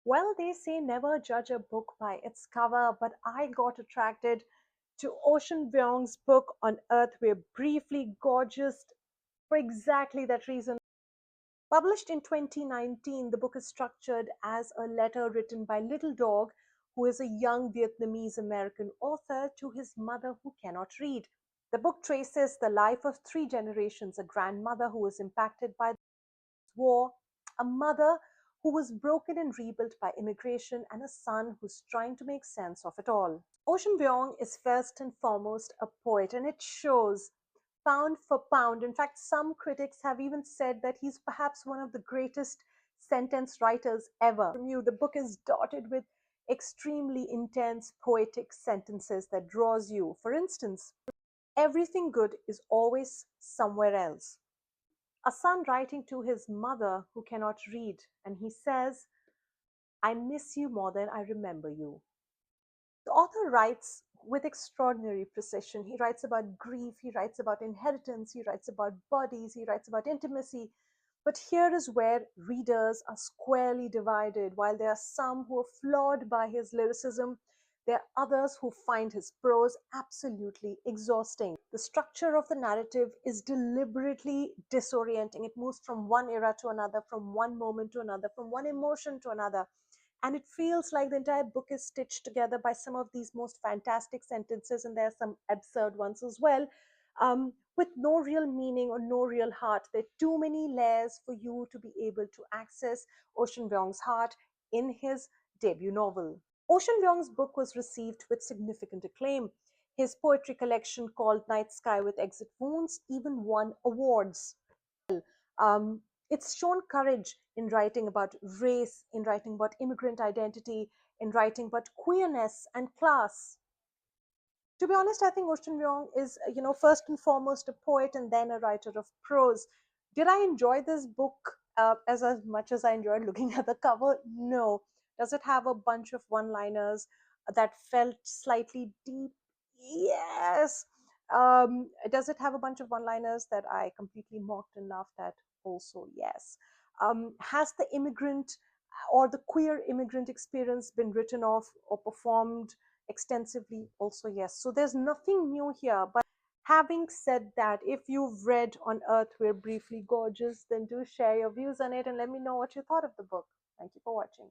Well, they say never judge a book by its cover, but I got attracted to Ocean Vuong's book On Earth We're Briefly Gorgeous for exactly that reason. Published in 2019, the book is structured as a letter written by Little Dog, who is a young Vietnamese American author, to his mother who cannot read. The book traces the life of three generations: a grandmother who was impacted by the war, a mother who was broken and rebuilt by immigration, and a son who's trying to make sense of it all. Ocean Vuong is first and foremost a poet, and it shows pound for pound. In fact, some critics have even said that he's perhaps one of the greatest sentence writers ever. From you, the book is dotted with extremely intense poetic sentences that draws you. For instance, everything good is always somewhere else. A son writing to his mother who cannot read, and he says, I miss you more than I remember you. The author writes with extraordinary precision. He writes about grief, he writes about inheritance, he writes about bodies, he writes about intimacy. But here is where readers are squarely divided. While there are some who are flawed by his lyricism, there are others who find his prose absolutely exhausting. The structure of the narrative is deliberately disorienting. It moves from one era to another, from one moment to another, from one emotion to another. And it feels like the entire book is stitched together by some of these most fantastic sentences, and there are some absurd ones as well, with no real meaning or no real heart. There are too many layers for you to be able to access Ocean Vuong's heart in his debut novel. Ocean Vuong's book was received with significant acclaim. His poetry collection, called Night Sky with Exit Wounds, even won awards. Um, it's shown courage in writing about race, in writing about immigrant identity, in writing about queerness and class. To be honest, I think Ocean Vuong is, first and foremost a poet and then a writer of prose. Did I enjoy this book as much as I enjoyed looking at the cover? No. Does it have a bunch of one-liners that felt slightly deep? Yes. Does it have a bunch of one-liners that I completely mocked and laughed at? Also, yes. Has the immigrant or the queer immigrant experience been written off or performed extensively? Also, yes. So there's nothing new here. But having said that, if you've read On Earth We're Briefly Gorgeous, then do share your views on it and let me know what you thought of the book. Thank you for watching.